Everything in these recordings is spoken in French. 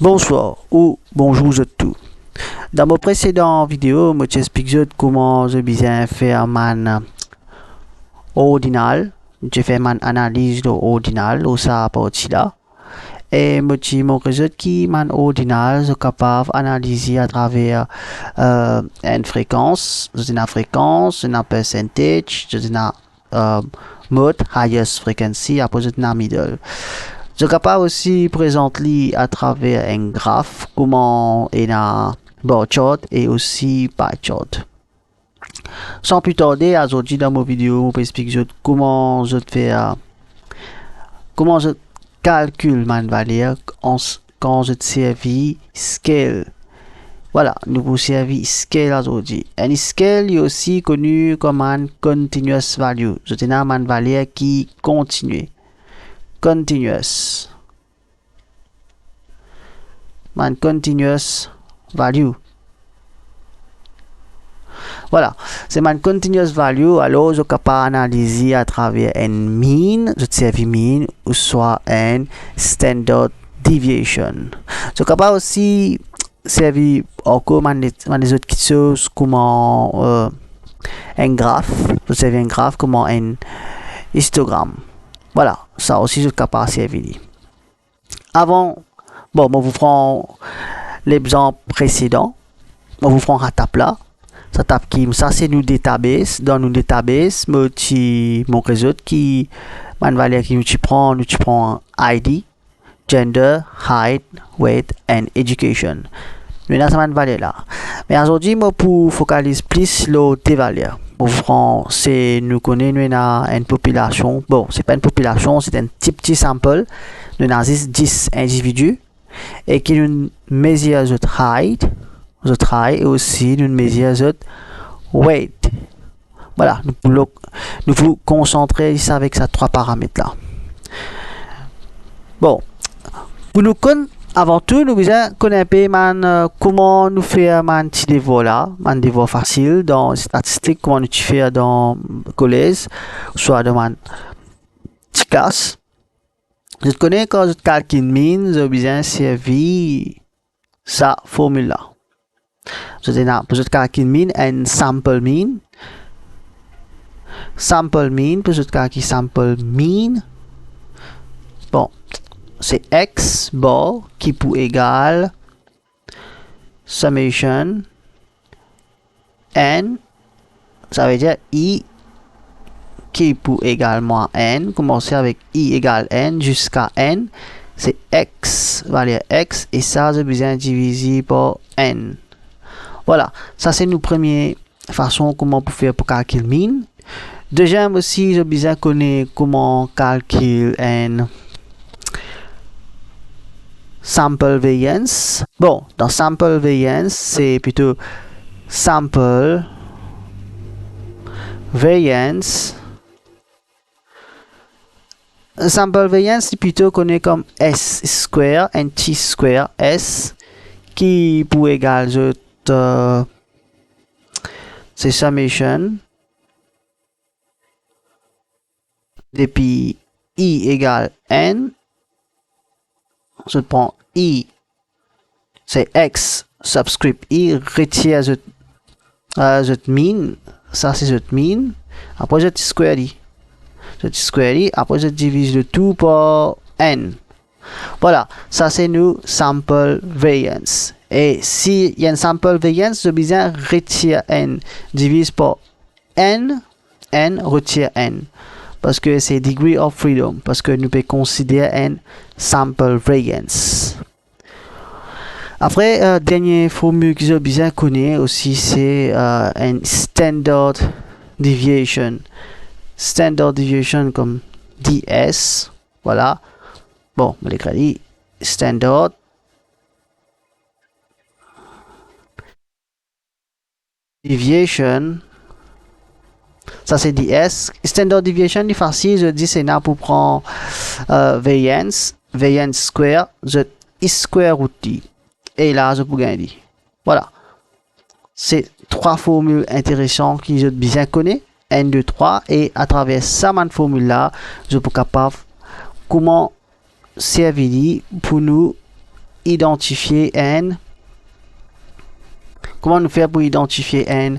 Bonsoir ou bonjour à tous. Dans mon précédent vidéo, je t'explique comment je bien faire man ordinal. Je fais man analyse de ordinal ou ça partie là. Et je montre qui man ordinal est capable d'analyser à travers une fréquence, une fréquence, une percentage, une mode highest frequency, après une middle. Je suis capable aussi présenter à travers un graphe comment il y a bar chart et aussi pie chart. Sans plus tarder, aujourd'hui dans mon vidéo, je vais expliquer comment je fais comment je calcule ma valeur quand je servis scale. Voilà, nous vous servi scale aujourd'hui. Un scale est aussi connu comme un continuous value. Je tiens à une valeur qui continue. Continuous man continuous value. Voilà, c'est man continuous value. Alors je suis capable d'analyser à travers un mean, je servis mean ou soit un standard deviation. Je suis capable aussi servir encore les autres choses comment un graphe, je servis un graphe comment un histogramme. Voilà, ça aussi je suis capable de servir. Avant, bon, je vous prends l'exemple précédent. Je vous prends la table là. Ça c'est nos databases. Dans nos databases, mon réseau qui, man valeur qui nous prend ID, gender, height, weight and education. Nous avons cette valeur là. Mais aujourd'hui, moi pour focaliser plus sur tes valeurs. C'est nous connaissons une population. Bon, c'est pas une population, c'est un petit sample. Nous avons 10 individus et qui nous mesure notre height, et aussi nous mesure notre weight. Voilà, nous vous concentrer ici avec ces trois paramètres là. Bon, pour nous connaître, avant tout, nous besoin connaître comment nous faire un petit devoir là, un devoir facile dans statistiques, comment nous faire dans le collège, soit dans une petite classe. Je connais quand je calcule mean, je besoin servir sa formule là. Je calcule mean and sample mean. Sample mean, pour je calcule sample mean. Bon, c'est x bar qui peut égal summation n, ça veut dire i qui peut également n, commencer avec i égale n jusqu'à n, c'est x, valeur x, et ça j'ai besoin de diviser par n. Voilà, ça c'est nos première façon comment pour faire pour calculer mean. Deuxième aussi, j'ai besoin de connaître comment calculer un sample variance. Bon, dans sample variance, c'est plutôt sample variance. Sample variance, c'est plutôt connu comme S square, and T square S, qui pour égal, c'est summation depuis I égale N. Je prends I, c'est X subscript I, retire je mean, ça c'est je mean, après je square I. Après je divise le tout par N. Voilà, ça c'est nous sample variance. Et si il y a une sample variance, je besoin retirer N, divise par N, retire N. Parce que c'est degree of freedom, parce que nous pouvons considérer un sample variance. Après, dernière formule que j'ai bien connue aussi, c'est un standard deviation. Standard deviation comme DS, voilà. Bon, je l'écris, standard deviation. Ça c'est DS. Standard deviation est facile, je dis c'est là pour prendre variance square, je square root t. Et là je peux gagner. Voilà. C'est trois formules intéressantes que je bien connais. 1, 2, 3. Et à travers ça, ma formule là, je peux capable comment servir pour nous identifier n? Comment nous faire pour identifier n?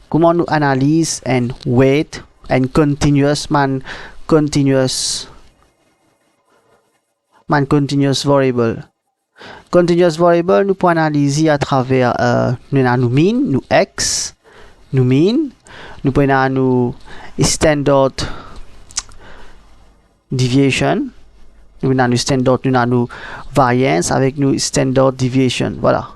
Comment nous analyse n weight, n continuous continuous variable. Continuous variable, nous pouvons analyser à travers nous mean, nous x, nous mean, nous pouvons nous standard deviation, nous avons standard, nous avons variance avec nous standard deviation. Voilà.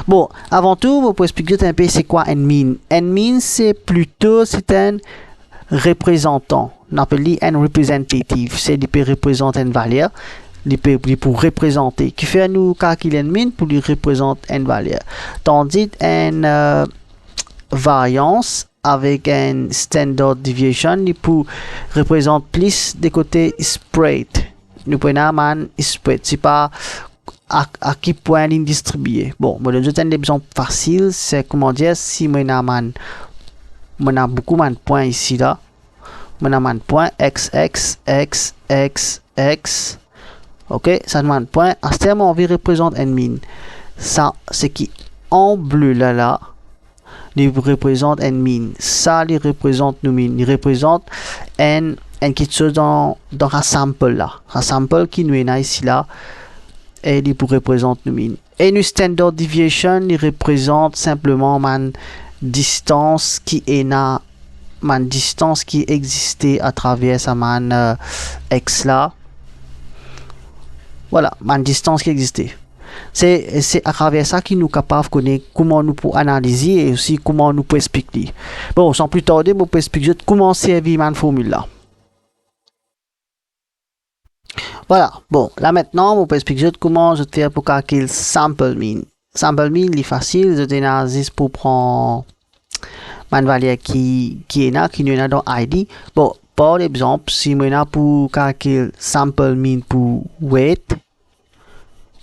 Bon, avant tout, je peux expliquer un peu c'est quoi n mean. N mean, c'est plutôt un représentant. On appelle n representative. C'est il peut représenter une valeur. Il peut pour représenter. Qui fait nous calculer n mean pour lui représenter une valeur. Tandis une variance avec un standard deviation, il peut représenter plus des côtés spread. Nous prenons un spread. C'est pas à quel point il distribué. Bon, je donne un exemple facile, c'est comment dire, si on a beaucoup de points ici, là, on a un point x, x, x, x, x, ok, ça demande point, à ce moment, on va représenter n min. Ça, c'est qui en bleu là, il représente n min. Ça, il représente nous min. Il représente n quelque chose dans un sample là. Un sample qui nous est là ici là. Et il représente nous min. Et le standard deviation, il représente simplement ma distance qui est là, ma distance qui existait à travers sa man x là. Voilà, ma distance qui existait. C'est à travers ça qu'il nous est capable de connaître comment nous pouvons analyser et aussi comment nous pouvons expliquer. Bon, sans plus tarder, je peux expliquer comment servir ma formule là. Voilà, bon, là maintenant, je peux expliquer comment je fais pour calculer sample mean. Sample mean, il est facile, je t'ai juste pour prendre une valeur qui est là, qui est là dans ID. Bon, par exemple, si je suis pour calculer sample mean pour weight,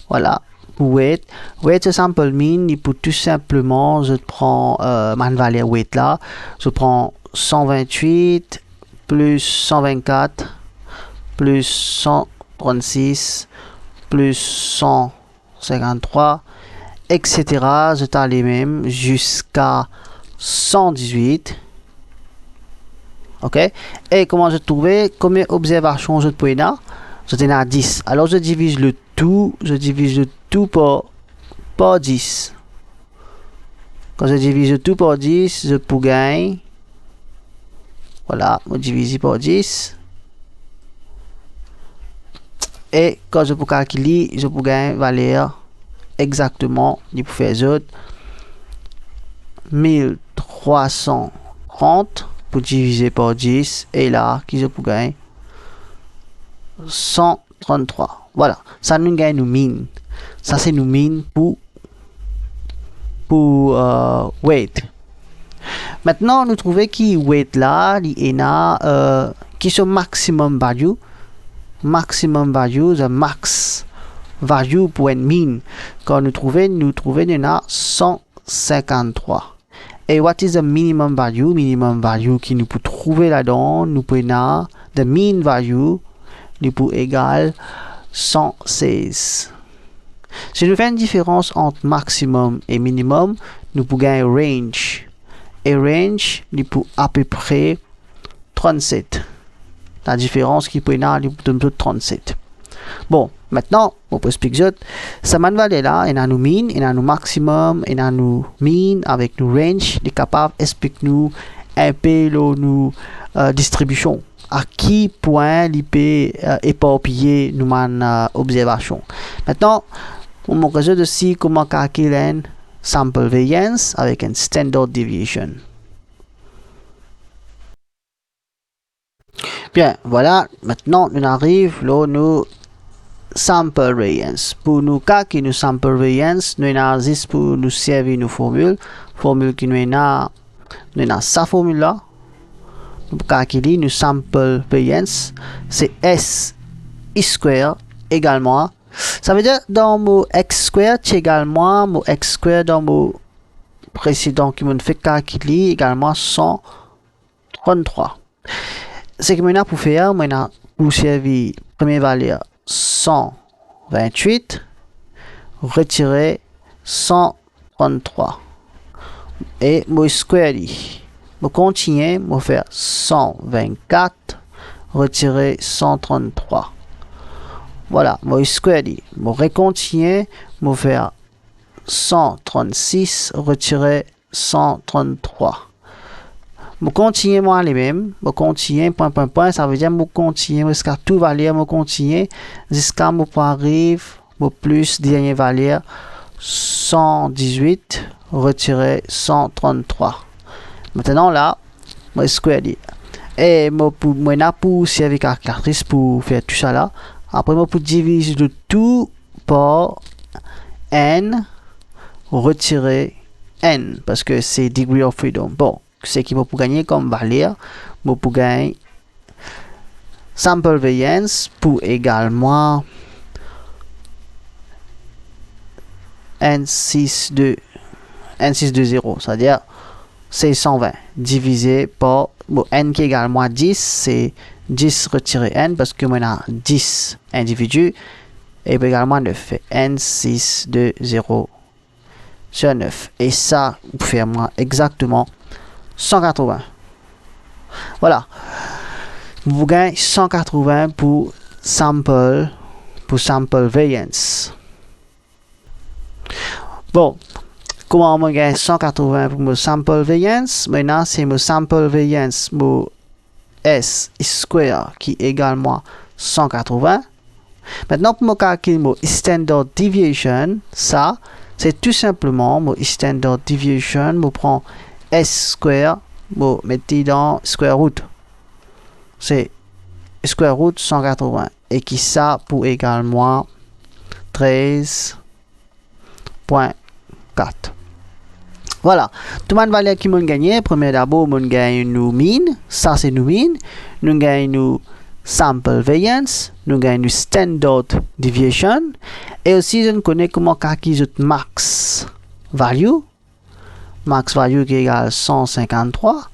voilà, pour weight c'est sample mean, il peut tout simplement, je prends ma valeur weight là, je prends 128 plus 124 plus 136 plus 153, etc. Je t'ai les mêmes jusqu'à 118. Ok? Et comment je trouvais combien d'observations je peux là? Je t'ai à 10. Alors je divise le tout par 10. Quand je divise le tout par 10, je peux gagner. Voilà, je divise par 10. Et quand je peux calculer, je peux gagner valeur exactement, il peut faire autre 1330 pour diviser par 10 et là, qui je peux gagner 133. Voilà, ça nous gagne nous mean. Ça c'est nous mean pour weight. Maintenant, nous trouvons qui weight là, il est là, qui sont maximum value. Maximum value, the max value pour un mean. Quand nous trouvons, il y a 153. Et what is the minimum value? Minimum value qui nous peut trouver là-dedans, nous pouvons the mean value, nous peut égal 116. Si nous faisons une différence entre maximum et minimum, nous pouvons gagner range. Et range, nous peut à peu près 37. La différence qui peut être de 37. Bon, maintenant, on peut expliquer ça m'a valeur là, il y a nous mean, il y a nous maximum, il y a nous mean avec nous range, il est capable d'expliquer nous un peu nous distribution. À qui point il peut éparpiller nous observation. Maintenant, on va regarder aussi comment calculer un sample variance avec un standard deviation. Bien, voilà, maintenant on arrive là, nous sample variance. Pour nous calculer nous sample variance, nous avons juste pour nous servir nos formules. Formule qui nous avons sa formule là. Pour calculer nous sample variance, c'est S square également. Ça veut dire dans mon x square, c'est également mon x square dans mon précédent qui me fait calculer également 133. Ce que maintenant pour faire, maintenant pour servir première valeur 100 128, retirer 133. Et moi square dit. Je continue, je faire 124, retirer 133. Voilà, moi square dit. Je recontinue, je faire 136, retirer 133. Je continue moi les mêmes, je continue point, ça veut dire je continue jusqu'à tout valeur, je continue jusqu'à je arrive au plus dernier valeur 118, retirer 133. Maintenant là, je square dit. Et moi pour servir calculatrice pour faire tout ça là. Après moi pour diviser le tout par n, retirer n parce que c'est degree of freedom. Bon, c'est qui va pour gagner comme valeur, pour gagner sample variance pour également n620, c'est-à-dire c'est 120 divisé par bon, n qui est également 10, c'est 10 retiré n parce que maintenant 10 individus et également 9 fait n620 sur 9 et ça vous fait moi exactement 180. Voilà, vous gagnez 180 pour sample variance. Bon, comment on gagne 180 pour mon sample variance? Maintenant, c'est mon sample variance, mon S square qui est également 180. Maintenant, pour me calculer mon standard deviation, ça, c'est tout simplement mon standard deviation, je prends S square, je mets dans square root. C'est square root 180. Et qui ça pour également 13.4. Voilà, tout le monde valeur qui m'ont gagné. Premier d'abord, on gagne nous mean, ça c'est nous mean. Nous gagne nous sample variance, nous gagne nous standard deviation. Et aussi, je connais comment calculer max value. Max value qui égale 153.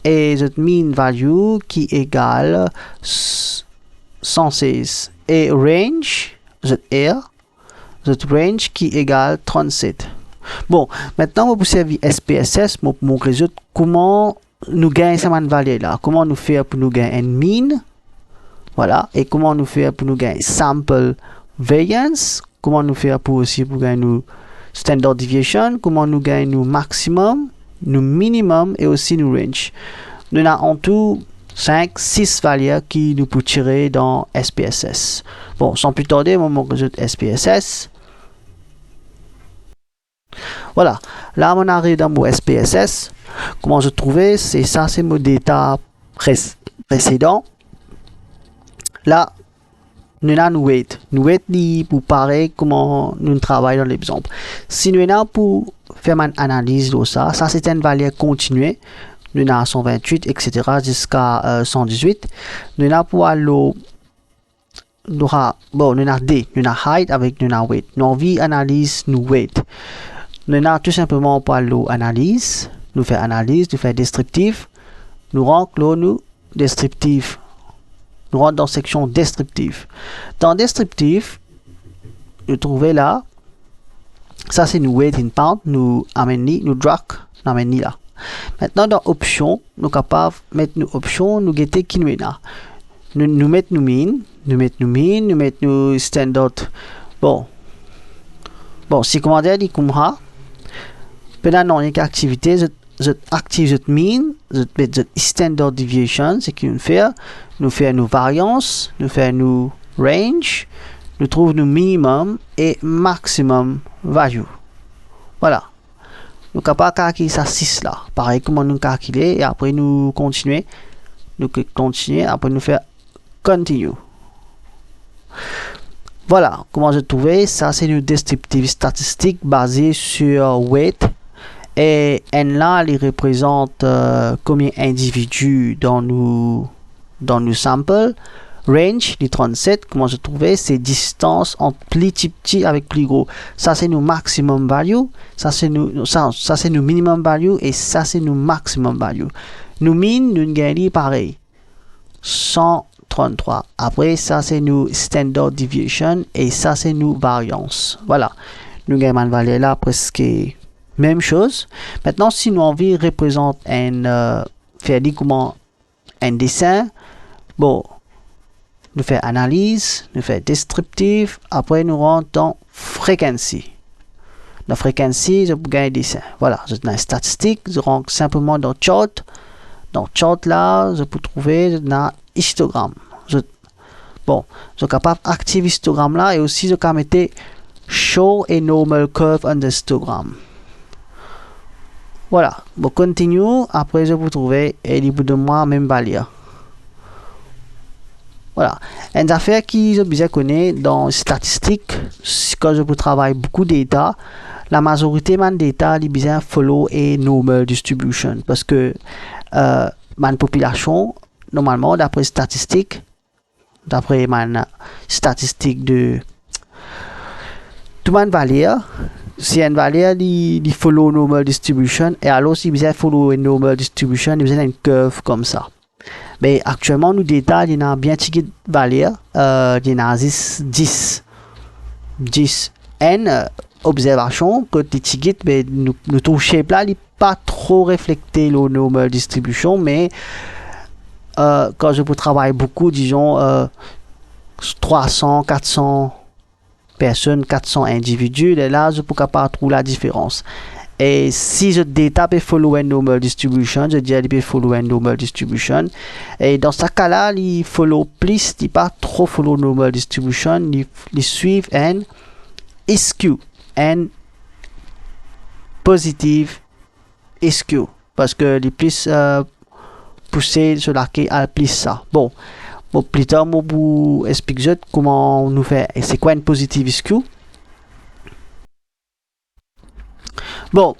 Et the mean value qui égale 116. Et range, the range qui égale 37. Bon, maintenant, on va servir SPSS pour résoudre comment nous gagnons cette valeur là. Comment nous faire pour nous gagner un mean. Voilà. Et comment nous faire pour nous gagner sample variance. Comment nous faire pour aussi pour gagner nous standard deviation. Comment nous gagner nous maximum, nous minimum et aussi nous range. Nous avons en tout 6 valeurs qui nous peut tirer dans SPSS. Bon, sans plus tarder, on va résoudre SPSS. Voilà, là on arrive dans mon SPSS. Comment je trouvais, c'est ça, c'est mon data précédent. Là, nous avons weight. Nous weight pour pareil comment nous travaillons dans l'exemple. Si nous avons pour faire une analyse de ça, ça c'est une valeur continuée. Nous avons 128, etc. jusqu'à 118. Nous avons pour aller nous avons D, nous avons height avec nous avons weight. Nous avons analyse nous weight. Nous avons tout simplement pour l'analyse, nous faisons analyse, nous faisons descriptif, nous rentrons nous descriptif, nous rentrons dans la section descriptif. Dans descriptif, nous trouvons là, ça c'est nous weight in pound, nous amener, nous drag, nous amener là. Maintenant dans option, nous sommes capables de mettre nos options, nous guetter qui nous est là. Nous mettons nous mean, nous mettons nous standard. Bon, si commandeur dit comme ça. Pendant une activité, je active le mean, je mets le standard deviation, c'est qu'il nous fait nos variances, nous fait nos range, nous trouvons nos minimum et maximum value. Voilà. Nous sommes capables de calculer ça 6 là. Pareil, comment nous calculer et après nous continuer. Nous continuer, après nous faire continue. Voilà, comment je trouvais ça, c'est une descriptive statistique basée sur weight. Et n là, il représente combien d'individus dans nos samples. Range, les 37, comment je trouvais, c'est distance entre plus petit avec plus gros. Ça, c'est nos maximum value. Ça, c'est nos minimum value. Et ça, c'est nos maximum value. Nous min, nous gagnons pareil. 100 33. Après, ça c'est nous standard deviation et ça c'est nous variance. Voilà. Nous avons une valeur là presque même chose. Maintenant, si nous envie représente un faire comment un dessin, bon, nous fait analyse, nous fait descriptive, après nous rentrons dans frequency. La fréquence, je peux gagner dessin. Voilà, je dans statistique, je rentre simplement dans chart. Dans chart là, je peux trouver dans histogramme. Bon, je suis capable d'activer histogramme là et aussi je peux mettre show a normal curve on the histogram. Voilà, bon, continue. Après, je peux trouver et il de moi même valeur. Voilà, une affaire qui je bien connais dans statistiques, quand je peux travailler beaucoup de data, la majorité de data est bien follow et normal distribution parce que ma population normalement d'après statistiques, d'après ma statistique de tout le valeur, si une valeur il follow normal distribution et alors si bien follow une normal distribution, il y a une curve comme ça. Mais actuellement, nous data, il y a bien de valeur, il y a 10 n observation que les tickets, mais nous touchons là, il n'est pas trop reflété le normal distribution, mais quand je peux travailler beaucoup, disons 300, 400 personnes, 400 individus, et là, je peux pas trouver la différence. Et si je data peut follow une normal distribution, je dis qu'il peut follow une normal distribution. Et dans ce cas-là, il follow plus, il pas trop follow normal distribution, il suit un skew, un positive skew, parce que il plus poussé sur laquelle il plus ça. Bon, plus tard, je vous explique comment nous fait. Et c'est quoi une positive skew? Bon,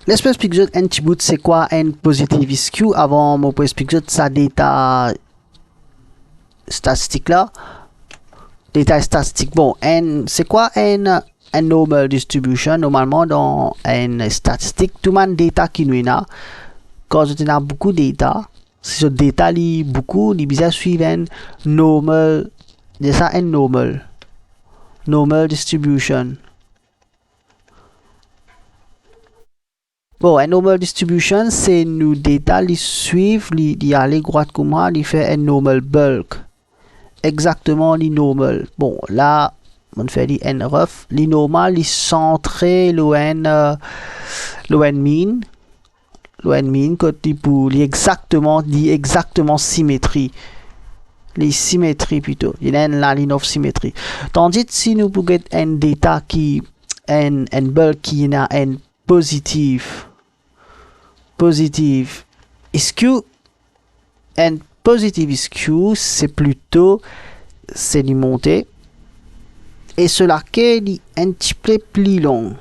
laisse-moi expliquer un petit bout c'est quoi un positive skew avant de expliquer ça data statistique là. Data statistique. Bon, c'est quoi un normal distribution? Normalement dans une statistique, tout le monde data qui nous a. Quand je a beaucoup de data, si je data li beaucoup, il bisa suivre un normal, c'est ça un normal distribution. Bon, un normal distribution, c'est nous data li suivre, li aller droite comme moi, li fait un normal bulk. Exactement, li normal. Bon, là, on fait li n rough, li normal, li centré, le n mean. Le n mean, côté pour li exactement symétrie. Les symétries plutôt. Il y a la ligne of symétrie. Tandis que si nous pouvons un data qui, un bulk qui a un positive skew, and positive skew c'est plutôt c'est du monter et cela qui est un petit peu plus long,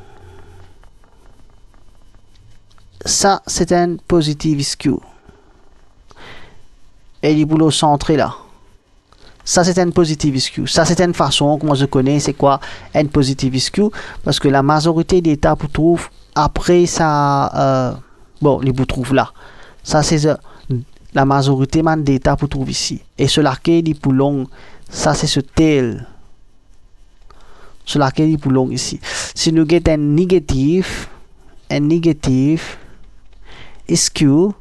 ça c'est un positive skew et il boulot centré là. Ça c'est un positive skew. Ça c'est une façon que moi je connais c'est quoi un positive skew parce que la majorité des étapes vous trouve après ça bon les vous trouve là. Ça c'est la majorité des étapes vous trouve ici et cela qui est plus long ça c'est ce tail. Cela qui est plus long ici. Si nous get un négatif skew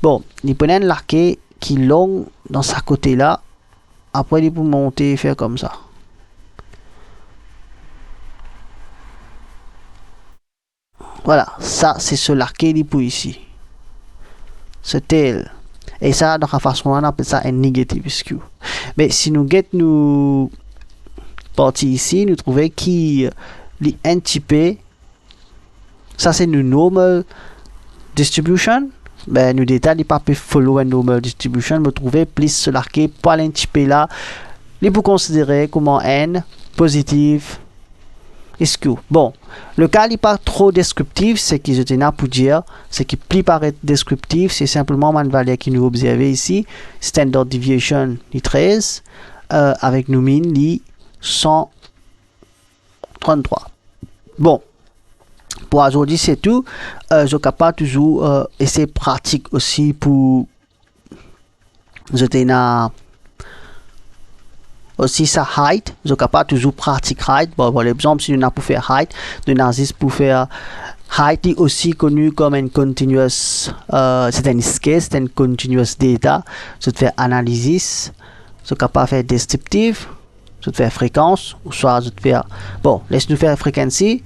bon il prenait un laqué qui long dans sa côté là après il peut monter et faire comme ça. Voilà, ça c'est ce laqué il peut ici. Ce tail. Et ça dans la façon on appelle ça un negative skew. Mais si nous get nous partie ici, nous trouvons qui est un petit peu ça c'est une normal distribution. Ben nous détails pas peut follow une normal distribution me trouver plus cela qui est pas un petit peu là les pour considérer comme un positive skew. Bon, le cas n'est pas trop descriptif, c'est que je tenais à pour dire, c'est qui plus paraît descriptif, c'est simplement une valeur qui nous observez ici, standard deviation de 13 avec nous mean li 133. Bon, pour aujourd'hui c'est tout. Je suis capable toujours essayer pratique aussi pour je t'ai aussi sa height, je suis capable toujours pratique height. Bon, par exemple, si on a pour faire height, on a pour faire height est aussi connu comme une continuous, c'est un scale, c'est une continuous data. Je te fais analysis, je suis capable de faire descriptive, je te fais fréquence, ou soit je te fais, bon, laisse-nous faire frequency,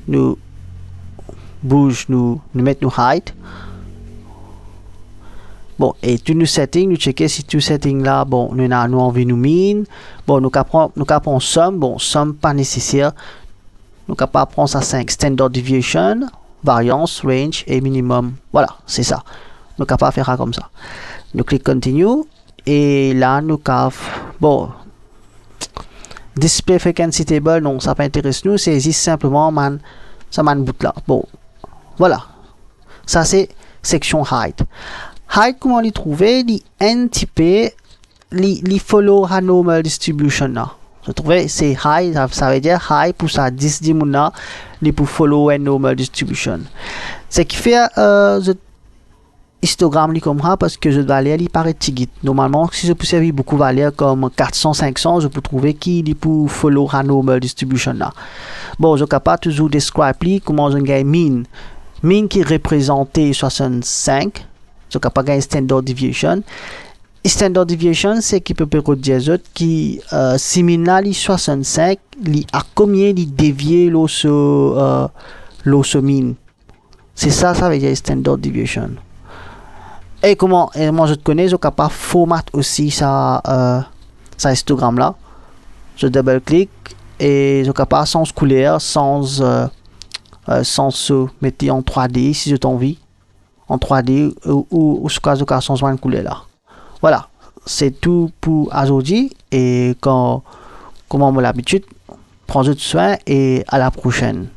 nous bouge, nous mettre nous height. Bon, et tous nos settings, nous checker si tout setting là, bon, nous avons envie nous mean, bon, nous capons somme, bon, somme pas nécessaire, nous capons prendre ça 5, standard deviation, variance, range et minimum, voilà, c'est ça, nous capons faire ça comme ça. Nous cliquons continue, et là, nous capons, bon, display frequency table, non, ça pas intéresse nous, c'est juste simplement, ça bout là, bon, voilà, ça c'est section height. Height, comment les trouver? Les NTP, les follow a normal distribution là. Je trouvais c'est high, ça veut dire high pour ça 10 dimona, les pour follow a normal distribution. Ce qui fait histogramme comme ça parce que je dois aller il paraît tigit. Normalement, si je peux servir beaucoup valeur comme 400, 500, je peux trouver qui les pour follow a normal distribution là. Bon, je capable toujours describe comment je gagne mean. Mean qui représentait 65. So, capable de gagner standard deviation. Et standard deviation, c'est qui peut dire qui, si mina li 65, li a combien li dévié l'osso mean. C'est ça, ça veut dire standard deviation. Et comment, moi je te connais, je capable de format aussi ça histogramme là. Je double-clique et je capable sans couleur, sans se mettre en 3D si je t'en envie. En 3D ou ce cas de changement de couleur là. Voilà, c'est tout pour aujourd'hui et comme on a l'habitude, prends soin et à la prochaine.